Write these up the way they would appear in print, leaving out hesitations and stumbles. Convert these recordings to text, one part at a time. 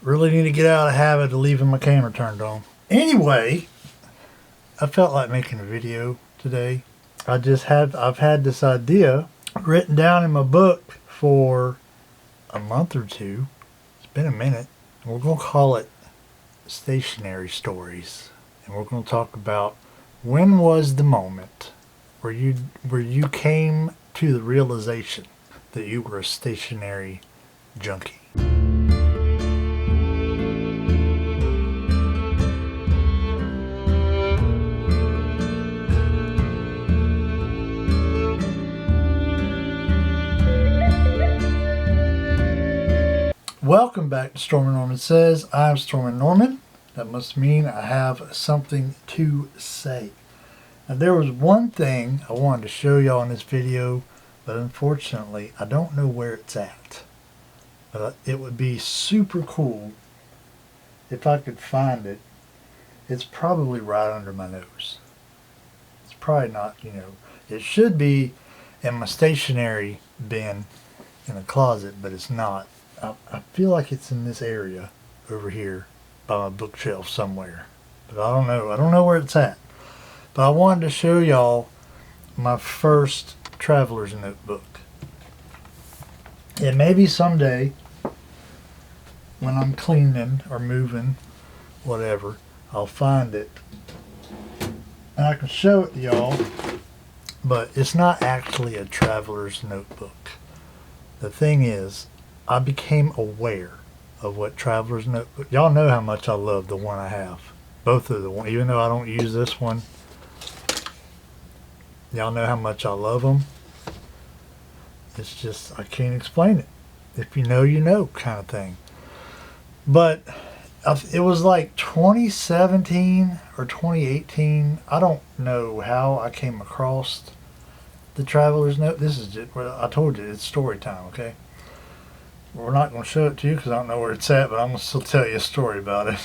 Really need to get out of the habit of leaving my camera turned on. Anyway, I felt like making a video today. I've had this idea written down in my book for a month or two. It's been a minute. We're going to call it Stationery Stories. And we're going to talk about when was the moment where you came to the realization that you were a stationery junkie. Welcome back to Stormin' Norman Says. I'm Stormin' Norman. That must mean I have something to say. Now, there was one thing I wanted to show y'all in this video, but unfortunately I don't know where it's at. But it would be super cool if I could find it. It's probably right under my nose. It's probably not, it should be in my stationery bin in the closet, but it's not. I feel like it's in this area over here by my bookshelf somewhere, but I don't know where it's at. But I wanted to show y'all my first traveler's notebook, and maybe someday when I'm cleaning or moving, whatever, I'll find it and I can show it to y'all. But it's not actually a traveler's notebook. The thing is, I became aware of what traveler's notebook. Y'all know how much I love the one I have. Both of the one, even though I don't use this one. Y'all know how much I love them. It's just, I can't explain it. If you know, you know, kind of thing. But it was like 2017 or 2018. I don't know how I came across the traveler's note. This is just, I told you, it's story time, okay? We're not going to show it to you because I don't know where it's at, but I'm going to still tell you a story about it.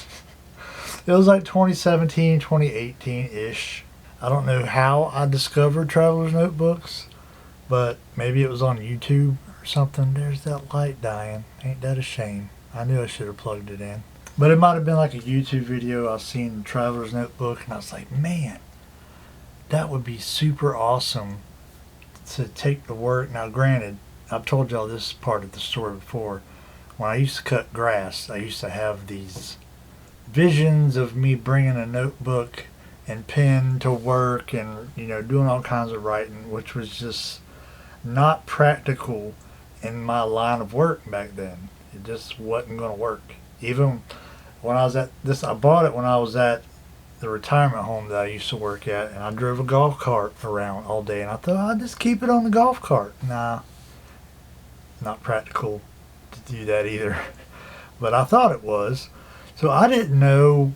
It was like 2017, 2018-ish. I don't know how I discovered traveler's notebooks, but maybe it was on YouTube or something. There's that light dying. Ain't that a shame? I knew I should have plugged it in. But it might have been like a YouTube video. I seen the traveler's notebook and I was like, man, that would be super awesome to take to work. Now granted, I've told y'all this part of the story before. When I used to cut grass, I used to have these visions of me bringing a notebook and pen to work and, doing all kinds of writing, which was just not practical in my line of work back then. It just wasn't going to work. Even when I was I bought it when I was at the retirement home that I used to work at, and I drove a golf cart around all day, and I thought I'd just keep it on the golf cart. Nah. Not practical to do that either, but I thought it was. So I didn't know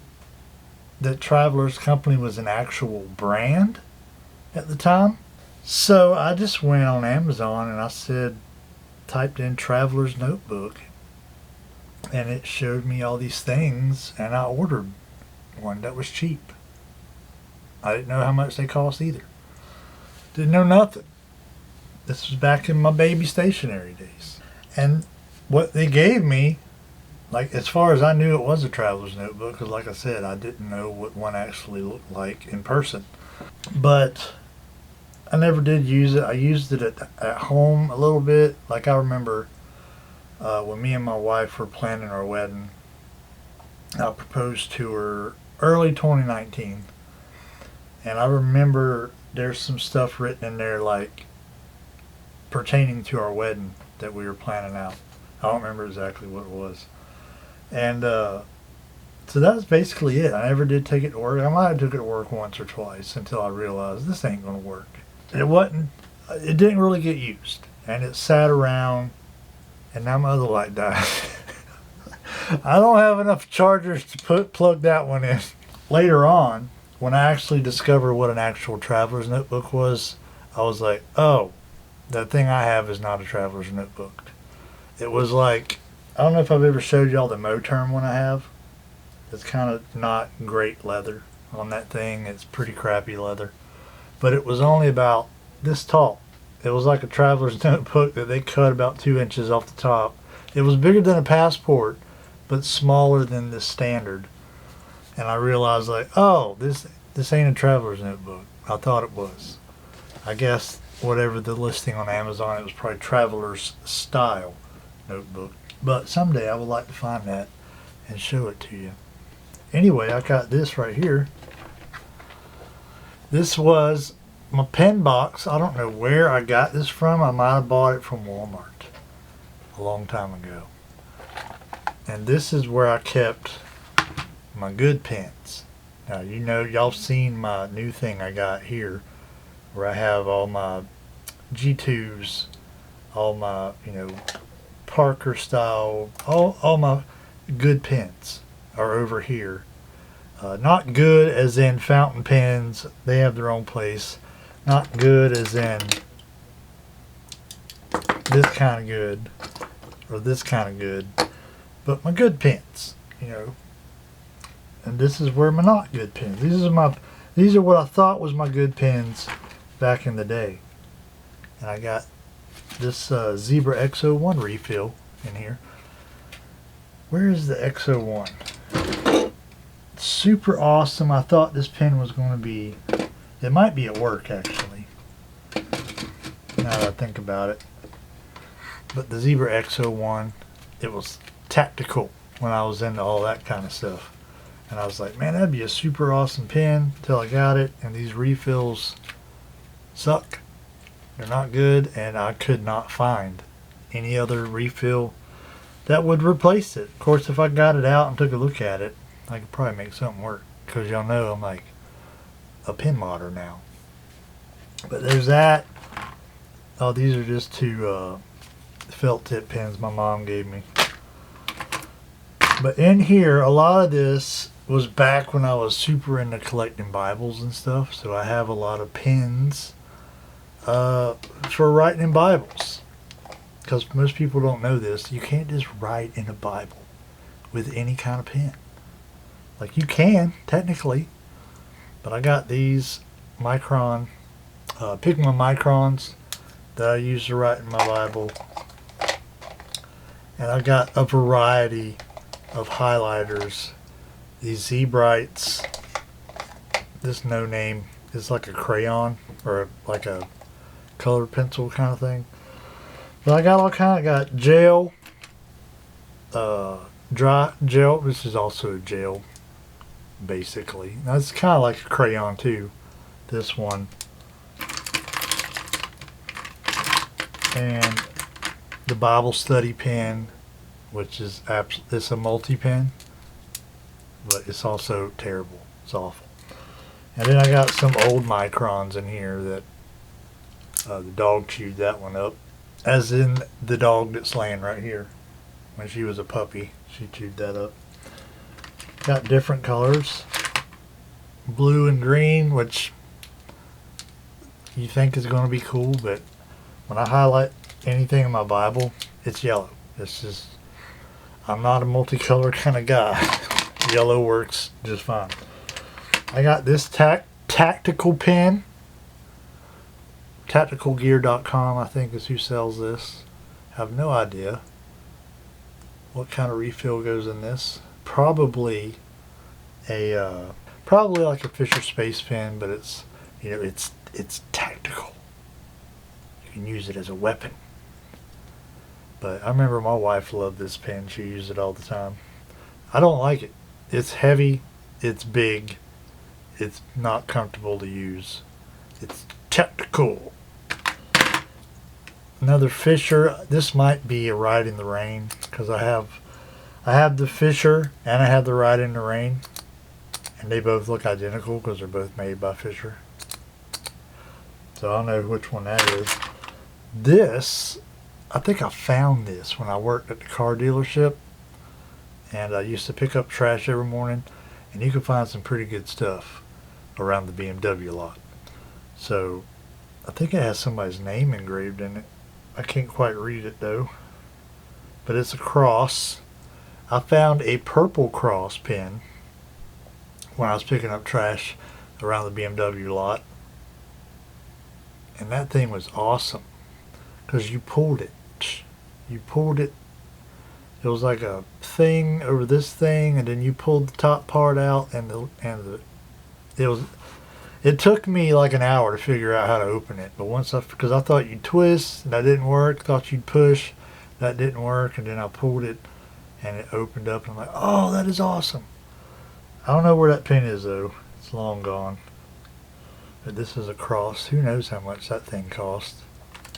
that Traveler's Company was an actual brand at the time. So I just went on Amazon and I typed in Traveler's Notebook, and it showed me all these things, and I ordered one that was cheap. I didn't know how much they cost either. Didn't know nothing. This was back in my baby stationery days. And what they gave me, like as far as I knew, it was a traveler's notebook, because like I said, I didn't know what one actually looked like in person. But I never did use it. I used it at home a little bit. Like I remember when me and my wife were planning our wedding, I proposed to her early 2019. And I remember there's some stuff written in there like pertaining to our wedding that we were planning out. I don't remember exactly what it was. And so that was basically it. I never did take it to work. I might have took it to work once or twice until I realized this ain't going to work. It didn't really get used. And it sat around, and now my other light died. I don't have enough chargers to plug that one in. Later on, when I actually discovered what an actual traveler's notebook was, I was like, oh, that thing I have is not a traveler's notebook. It was like, I don't know if I've ever showed y'all the Moterm one I have. It's kind of not great leather on that thing. It's pretty crappy leather. But it was only about this tall. It was like a traveler's notebook that they cut about 2 inches off the top. It was bigger than a passport, but smaller than the standard. And I realized, like, oh, this ain't a traveler's notebook. I thought it was. I guess whatever the listing on Amazon, it was probably traveler's style notebook. But someday I would like to find that and show it to you. Anyway, I got this right here. This was my pen box. I don't know where I got this from. I might have bought it from Walmart a long time ago. And this is where I kept my good pens. Now, you know, y'all seen my new thing I got here, where I have all my G2s, all my, you know, Parker style, all my good pens are over here. Not good as in fountain pens. They have their own place. Not good as in this kind of good or this kind of good. But my good pens, you know. And this is where my not good pens. These are what I thought was my good pens back in the day. And I got this Zebra XO1 refill in here. Where is the XO1? Super awesome. I thought this pen was going to be, it might be at work actually, now that I think about it. But the Zebra XO1, it was tactical when I was into all that kind of stuff. And I was like, man, that'd be a super awesome pen until I got it. And these refills suck. They're not good. And I could not find any other refill that would replace it. Of course, if I got it out and took a look at it, I could probably make something work. Because y'all know I'm like a pen modder now. But there's that. Oh, these are just two felt tip pens my mom gave me. But in here, a lot of this was back when I was super into collecting Bibles and stuff. So I have a lot of pens for writing in Bibles. Because most people don't know this. You can't just write in a Bible with any kind of pen. Like you can, technically. But I got these Micron, Pigma Microns that I use to write in my Bible. And I got a variety of highlighters. These Z-Brights. This no name is like a crayon or like a colored pencil kind of thing. But I got all kind. I got gel, dry gel. This is also gel, basically. Now it's kind of like a crayon too. This one. And the Bible study pen, which is it's a multi-pen, but it's also terrible. It's awful. And then I got some old Microns in here that the dog chewed that one up, as in the dog that's laying right here. When she was a puppy, she chewed that up. Got different colors, blue and green, which you think is going to be cool, but when I highlight anything in my Bible, it's yellow. It's just, I'm not a multicolor kind of guy. Yellow works just fine. I got this tactical pen. Tacticalgear.com, I think, is who sells this. Have no idea what kind of refill goes in this. Probably like a Fisher Space pen, but it's, you know, it's tactical. You can use it as a weapon. But I remember my wife loved this pen. She used it all the time. I don't like it. It's heavy. It's big. It's not comfortable to use. It's tactical. Another Fisher. This might be a Ride in the Rain, because I have the Fisher and I have the Ride in the Rain, and they both look identical because they're both made by Fisher. So I don't know which one that is. This, I think I found this when I worked at the car dealership, and I used to pick up trash every morning, and you could find some pretty good stuff around the BMW lot. So I think it has somebody's name engraved in it. I can't quite read it though, but it's a cross. I found a purple cross pen when I was picking up trash around the BMW lot, and that thing was awesome because you pulled it It was like a thing over this thing, and then you pulled the top part out, and it was. It took me like an hour to figure out how to open it, but because I thought you'd twist, and that didn't work. Thought you'd push, that didn't work, and then I pulled it, and it opened up, and I'm like, oh, that is awesome. I don't know where that pin is though. It's long gone. But this is a cross. Who knows how much that thing cost?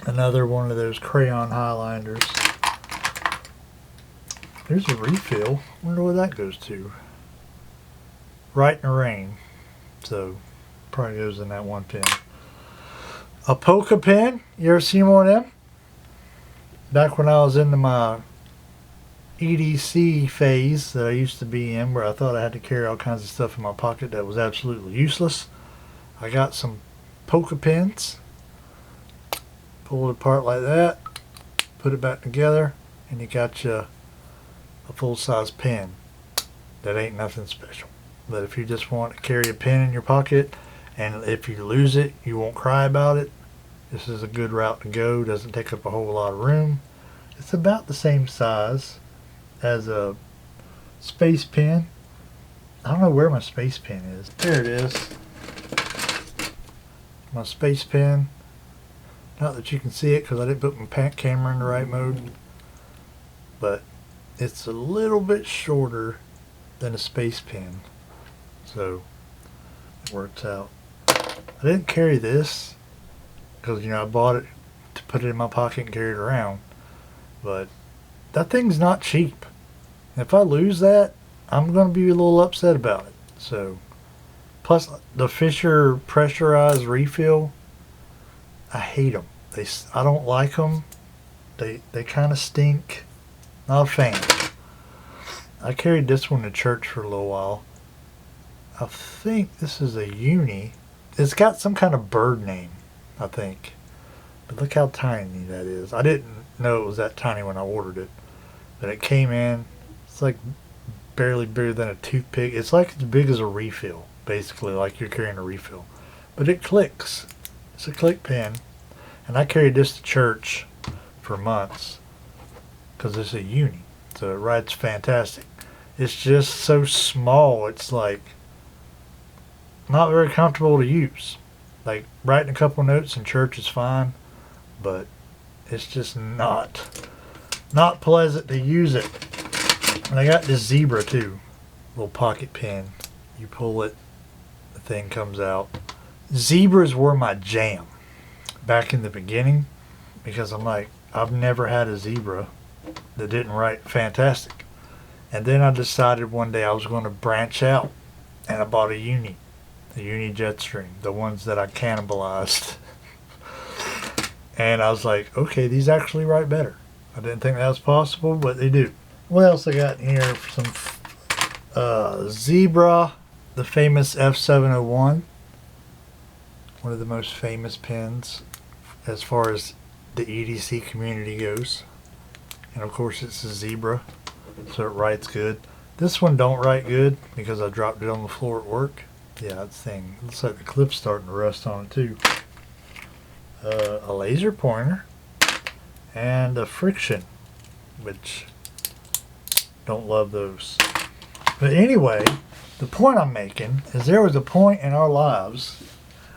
Another one of those crayon highliners. There's a refill. Wonder where that goes to. Right in the rain. So probably goes in that one pin. A polka pen. You ever seen one of them? Back when I was into my EDC phase that I used to be in, where I thought I had to carry all kinds of stuff in my pocket that was absolutely useless, I got some polka pins. Pull it apart like that. Put it back together, and you got you a full-size pen. That ain't nothing special. But if you just want to carry a pen in your pocket, and if you lose it, you won't cry about it, this is a good route to go. Doesn't take up a whole lot of room. It's about the same size as a space pen. I don't know where my space pen is. There it is. My space pen. Not that you can see it because I didn't put my camera in the right mode. But it's a little bit shorter than a space pen. So it works out. I didn't carry this because, I bought it to put it in my pocket and carry it around. But that thing's not cheap. If I lose that, I'm going to be a little upset about it. So, plus the Fisher pressurized refill, I hate them. I don't like them. They kind of stink. Not a fan. I carried this one to church for a little while. I think this is a uni. It's got some kind of bird name, I think. But look how tiny that is. I didn't know it was that tiny when I ordered it. But it came in. It's like barely bigger than a toothpick. It's like as big as a refill, basically, like you're carrying a refill. But it clicks. It's a click pen. And I carried this to church for months because it's a uni. So it writes fantastic. It's just so small. It's like not very comfortable to use. Like writing a couple notes in church is fine, but it's just not pleasant to use it. And I got this zebra too, little pocket pen. You pull it, the thing comes out. Zebras were my jam back in the beginning because I'm like, I've never had a zebra that didn't write fantastic. And then I decided one day I was going to branch out, and I bought a uni Jetstream, the ones that I cannibalized. And I was like, okay, these actually write better. I didn't think that was possible, but they do. What else I got in here? Some Zebra, the famous F701. One of the most famous pens as far as the EDC community goes. And of course it's a Zebra, so it writes good. This one don't write good because I dropped it on the floor at work. Yeah, that thing looks like the clip's starting to rust on it too. A laser pointer and a friction, which don't love those. But anyway, the point I'm making is there was a point in our lives.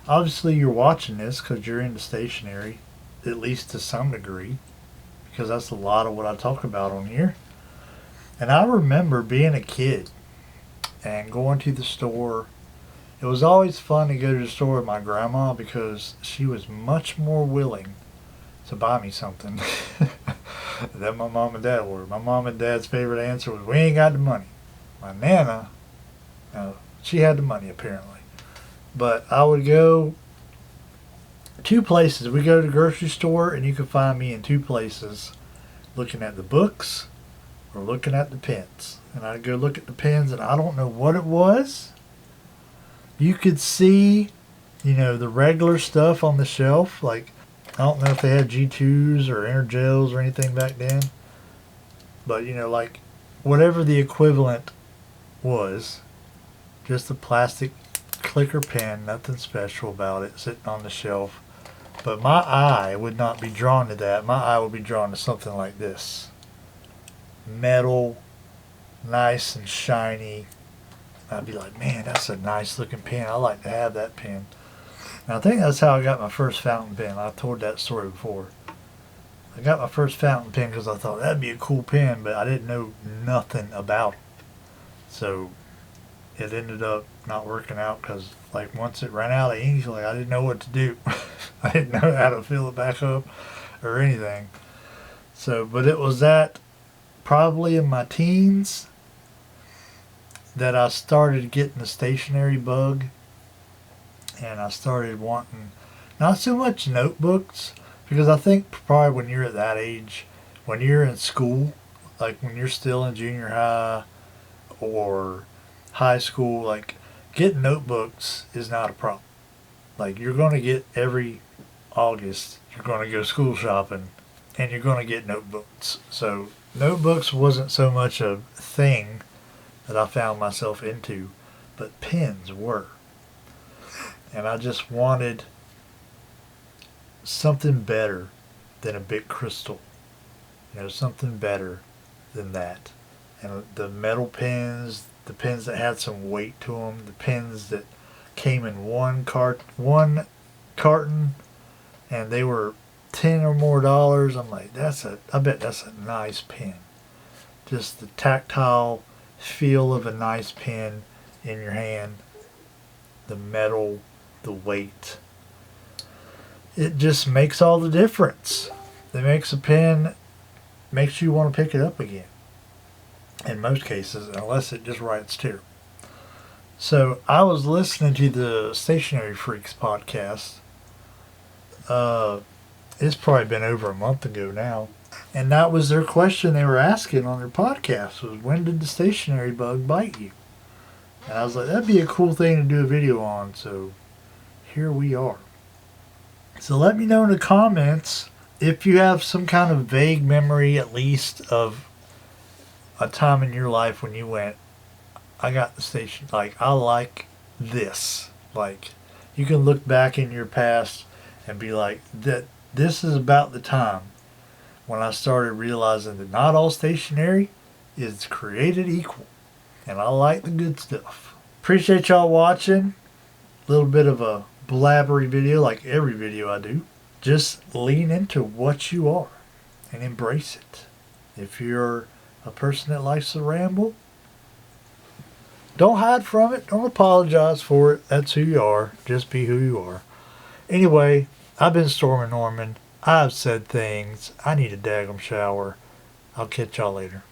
Obviously you're watching this because you're into stationery, at least to some degree, because that's a lot of what I talk about on here. And I remember being a kid and going to the store. It was always fun to go to the store with my grandma because she was much more willing to buy me something than my mom and dad were. My mom and dad's favorite answer was, we ain't got the money. My Nana, she had the money apparently. But I would go two places. We go to the grocery store and you could find me in two places looking at the books or looking at the pens. And I'd go look at the pens and I don't know what it was. You could see, the regular stuff on the shelf. Like, I don't know if they had G2s or Intergels or anything back then. But, like, whatever the equivalent was, just a plastic clicker pen, nothing special about it, sitting on the shelf. But my eye would not be drawn to that. My eye would be drawn to something like this. metal, nice and shiny. I'd be like, man, that's a nice looking pen. I like to have that pen. And I think that's how I got my first fountain pen. I've told that story before. I got my first fountain pen because I thought that'd be a cool pen, but I didn't know nothing about it. So it ended up not working out because, like, once it ran out of ink, like, I didn't know what to do. I didn't know how to fill it back up or anything. So, but it was that probably in my teens that I started getting the stationery bug, and I started wanting not so much notebooks, because I think probably when you're at that age, when you're in school, like when you're still in junior high or high school, like getting notebooks is not a problem. Like you're going to get every August, you're going to go school shopping and you're going to get notebooks. So notebooks wasn't so much a thing that I found myself into, but pens were. And I just wanted something better than a big crystal. You know, something better than that. And the metal pens, the pens that had some weight to them, the pens that came in one carton, and they were $10 or more. I'm like, I bet that's a nice pen. Just the tactile feel of a nice pen in your hand, the metal, the weight. It just makes all the difference. It makes a pen, makes you want to pick it up again. In most cases, unless it just writes terrible. So I was listening to the Stationery Freaks podcast. It's probably been over a month ago now. And that was their question they were asking on their podcast was, when did the stationery bug bite you? And I was like, that'd be a cool thing to do a video on. So here we are. So let me know in the comments if you have some kind of vague memory, at least, of a time in your life when you went, I got the station, like, I like this. Like, you can look back in your past and be like, that this is about the time when I started realizing that not all stationery is created equal. And I like the good stuff. Appreciate y'all watching. A little bit of a blabbery video like every video I do. Just lean into what you are and embrace it. If you're a person that likes to ramble, don't hide from it. Don't apologize for it. That's who you are. Just be who you are. Anyway, I've been Stormin' Norman. I've said things. I need a daggum shower. I'll catch y'all later.